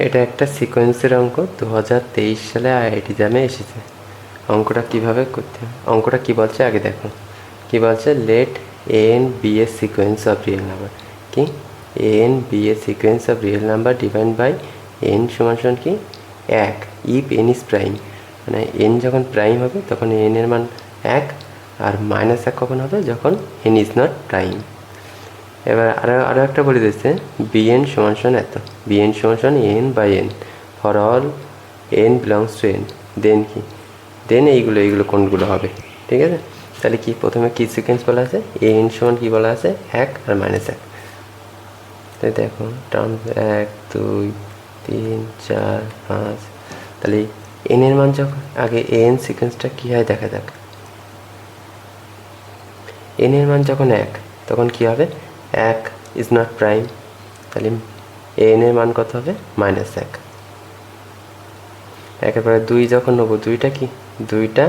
এটা একটা সিকোয়েন্সের অঙ্ক 2023 সালে আইআইটি জ্যামে এসেছে। অঙ্কটা কিভাবে করতে হয়, অঙ্কটা কি বলছে আগে দেখো। কি বলছে, let n be a sequence of real number. কি n be a sequence of real number defined by n সমান কি 1 ইফ এন ইজ প্রাইম। মানে এন যখন প্রাইম হবে তখন এন এর মান 1, আর -1 কখন হবে, যখন এন ইজ নট প্রাইম। এবার আরও একটা বলে দিচ্ছে, bn সমান এত, bn সমান n by n for all n belongs to n। Then কি, দেন এইগুলো কোনগুলো হবে, ঠিক আছে। তাহলে কি প্রথমে কি সিকোয়েন্স বলা আছে, n সমান কি বলা আছে 1 আর -1। তাই দেখো টার্ম 1 2 3 4 5। তাহলে n এর মান যখন আগে n সিকোয়েন্সটা কী হয় দেখা যাক। n এর মান যখন 1 তখন কি হবে, 1 ইজ নট প্রাইম। তাহলে n এর মান কত হবে, -1। একেবারে 2 যখন নেবো, দুইটা কি, দুইটা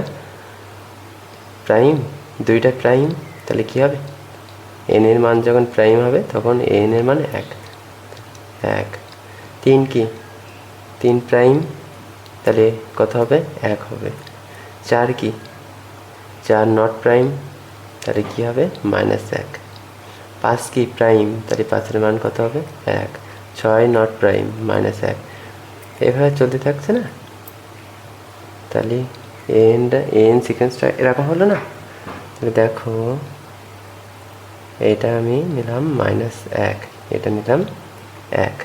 প্রাইম। তাহলে কি হবে, n এর মান যখন প্রাইম হবে তখন n এর মান 1। 3 কি, 3 প্রাইম, তাহলে কত হবে, 1 হবে। 4 কি, 4 নট প্রাইম, তাহলে কি হবে, -1। 5 কি প্রাইম, তাহলে 5 এর মান কত হবে, 1। 6 নট প্রাইম, -1। এভাবে চলতে থাকছে না। তাহলে এন সিকোয়েন্সটা এরকম হলো না। দেখো এটা আমি নিলাম -1, এটা নিলাম 1।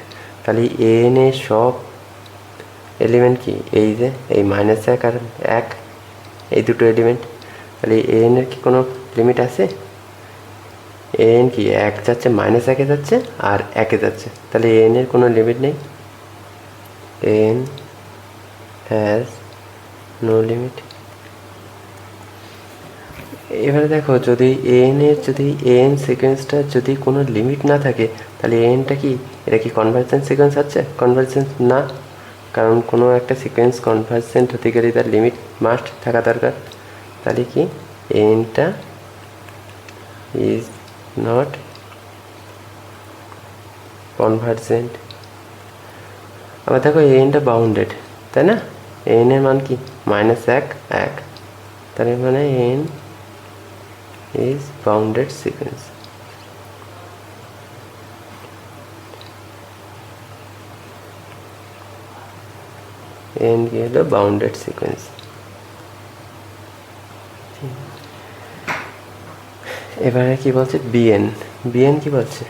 তাহলে এন এর সব এলিমেন্ট কি, এই যে এই -1 আর 1, এই দুটো এলিমেন্ট। তাহলে এন এর কি কোনো লিমিট আছে, এন কি 1 যাচ্ছে, -1 যাচ্ছে আর 1 যাচ্ছে, তাহলে এন এর কোনো লিমিট নেই। N has no limit. এবারে দেখো, যদি এন সিকোয়েন্সটা যদি কোনো লিমিট না থাকে, তাহলে এনটা কি, এটা কি কনভার্জেন্ট সিকোয়েন্স হচ্ছে, কনভার্জেন্ট না। কারণ কোনো একটা সিকোয়েন্স কনভার্জেন্ট হতে গেলে তার লিমিট মাস্ট থাকা দরকার। তাহলে কি এনটা ইজ নট কনভার্জেন্ট। আবার দেখো এনটা বাউন্ডেড, তাই না। এন এর মান কি, -1 1, তার মানে N is bounded sequence. N কি হলো বাউন্ডেড সিকোয়েন্স। এবারে কি বলছে, বিএন কি বলছে,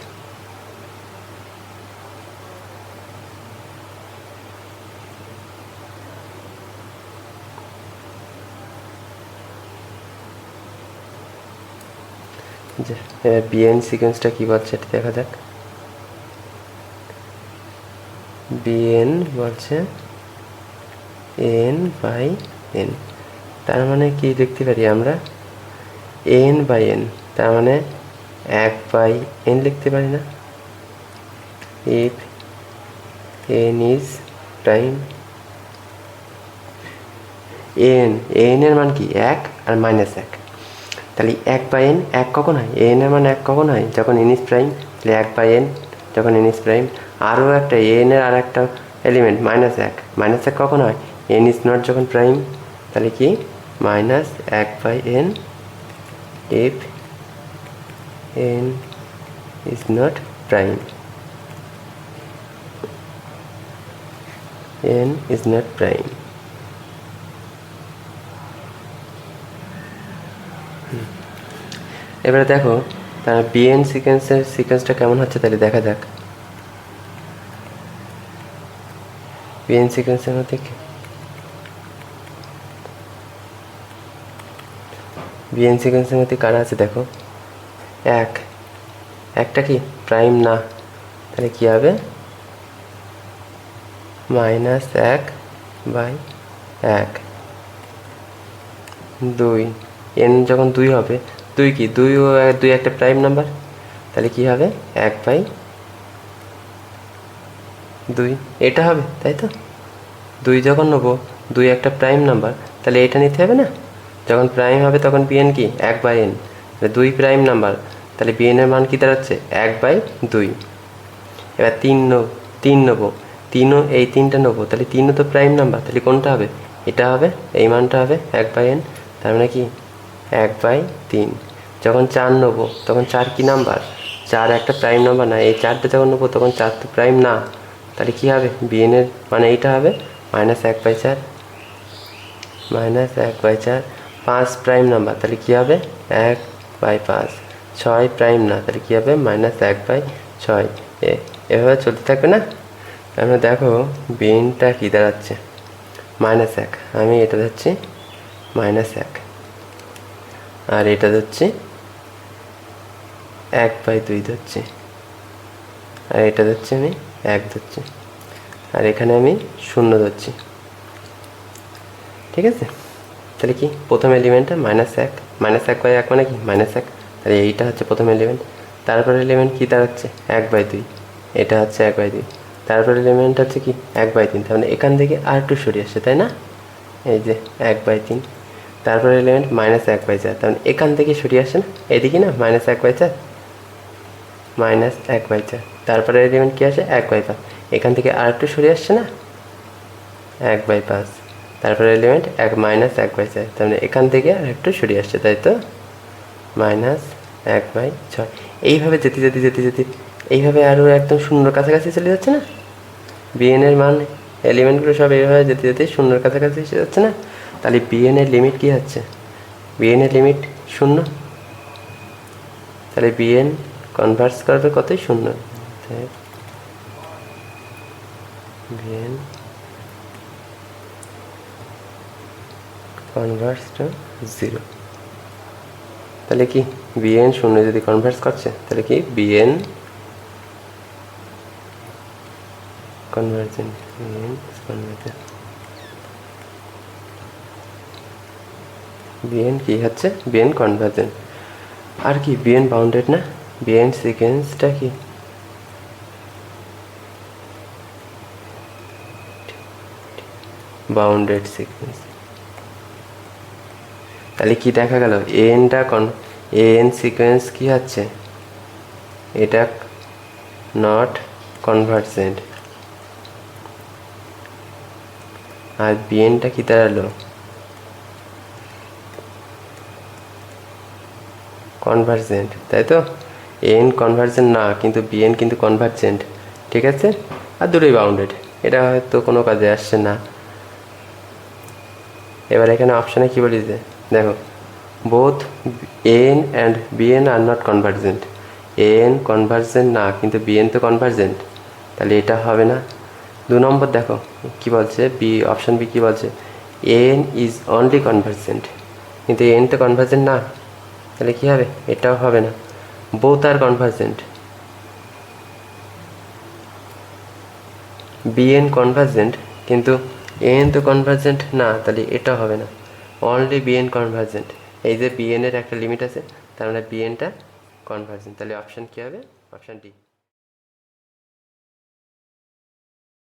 এবার বিএন সিকোয়েন্সটা কি বলছে এটা দেখা যাক। বিএন বলছে এন বাই এন, তার মানে কি লিখতে পারি আমরা, এন বাই এন, তার মানে 1/n লিখতে পারি না। If n is prime, N এর মান কি 1 আর -1, তাহলে 1/n 1 কখন হয়, এন এর মান 1 কখন হয়, যখন n ইজ প্রাইম। তাহলে 1/n যখন n ইজ প্রাইম। আরও একটা এন এর আর একটা এলিমেন্ট -1 কখন হয়, n ইজ নট যখন প্রাইম। তাহলে কি -1/n if n is not prime, n is not prime। এবারে দেখো তার বিএন সিকোয়েন্সটা কেমন হচ্ছে, তাহলে দেখা যাক। বিএন সিকোয়েন্সের মধ্যে কারা আছে দেখো, একটা কি প্রাইম না, তাহলে কি হবে, -1/1। 2, n যখন 2 হবে, 2 কি 2 একটা প্রাইম নাম্বার, তাহলে কি হবে 1/2, এটা হবে, তাই তো। 2 যখন নেবো, 2 একটা প্রাইম নাম্বার, তাহলে এটা নিতে হবে না। যখন প্রাইম হবে তখন বিএন কি 1/n, 2 প্রাইম নাম্বার, তাহলে বিএন এর মান কি দাঁড়াচ্ছে 1/2। এবার 3 নেবো, তিনও এই তিনটা নেবো, তাহলে তিনও তো প্রাইম নাম্বার, তাহলে কোনটা হবে? এটা হবে, এই মানটা হবে 1/n, তার মানে কি 1/3। যখন 4 নেবো তখন 4 কি নাম্বার? 4 একটা প্রাইম নাম্বার না, এই 4টা যখন নেবো তখন 4 তো প্রাইম না, তাহলে কী হবে? বিএনের মানে এইটা হবে -1/4, -1/4। 5 প্রাইম নাম্বার, তাহলে কী হবে? 1/5। 6 প্রাইম না, তাহলে কী হবে? -1/6। এভাবে চলতে থাকবে না? আমরা দেখো বিএনটা কী দাঁড়াচ্ছে, -1, আমি এটা ধরছি -1, আর এটা ধরছি 1/2 ধরছি, আর এটা ধরছি আমি 1 ধরছি, আর এখানে আমি 0 ধরছি। ঠিক আছে, তাহলে কি প্রথম এলিমেন্টটা -1, -1/1 মানে কি -1, তাহলে এইটা হচ্ছে প্রথম এলিমেন্ট। তারপর এলিমেন্ট কী দাঁড়াচ্ছে? 1/2, এটা হচ্ছে 1/2। তারপর এলিমেন্ট হচ্ছে কি 1/3, তার মানে এখান থেকে আর একটু সরিয়ে আসছে, তাই না? এই যে 1/3। তারপর এলিমেন্ট -1/4, তার মানে এখান থেকে সরিয়ে আসছে না, এদিকে না -1/4, -1/4। তারপরে এলিমেন্ট কী আসে? 1/5, এখান থেকে আর একটু সরিয়ে আসছে না, 1/5। তারপরে এলিমেন্ট -1/4, তার মানে এখান থেকে আর একটু সরিয়ে আসছে, তাই তো -1/6। এইভাবে যেতে যেতে যেতে যেতে এইভাবে আরও একদম শূন্যর কাছাকাছি চলে যাচ্ছে না? বিএনের মান এলিমেন্টগুলো সব এইভাবে যেতে যেতে শূন্যর কাছাকাছি এসে যাচ্ছে না? তাহলে বিএনের লিমিট কী হচ্ছে? বিএনের লিমিট 0, তাহলে বিএন কনভার্স করবে কতই? 0। বিএন কনভার্স টু 0, তাহলে কি বিএন 0 যদি কনভার্স করছে, তাহলে কি বিএন কনভার্জেন্ট, বিএন কি হচ্ছে? BN convergent. আর কি বিএন বাউন্ডেড না? বিএন সিকোয়েন্সটা কি বাউন্ডেড সিকোয়েন্স। তাহলে কি দেখা গেল? এন সিকোয়েন্স কি হচ্ছে? এটা নট কনভার্জেন্ট। আর বিএনটা কি দাঁড়ালো? কনভার্জেন্ট, তাই তো? এন কনভার্জেন্ট না, কিন্তু বিএন কিন্তু কনভার্জেন্ট। ঠিক আছে, আর দুটোই বাউন্ডেড, এটা হয়তো কোনো কাজে আসছে না। এবার এখানে অপশানে কী বলেছে দেখো, both n and bn are not convergent. N convergent না, কিন্তু বিএন তো কনভার্জেন্ট, তাহলে এটা হবে না। 2 নম্বর দেখো কি বলছে, অপশান বি কী বলছে? এন ইজ অনলি কনভার্জেন্ট, কিন্তু এন তো কনভার্জেন্ট না, তাহলে কী হবে? এটাও হবে না। বোথ আর কনভার্জেন্ট, বিএন কনভার্জেন্ট কিন্তু এন তো কনভার্জেন্ট না, তাহলে এটা হবে না। অনলি বিএন কনভার্জেন্ট, এই যে বিএনের একটা লিমিট আছে, তার মানে বিএনটা কনভার্জেন্ট, তাহলে অপশান কী হবে? Option D.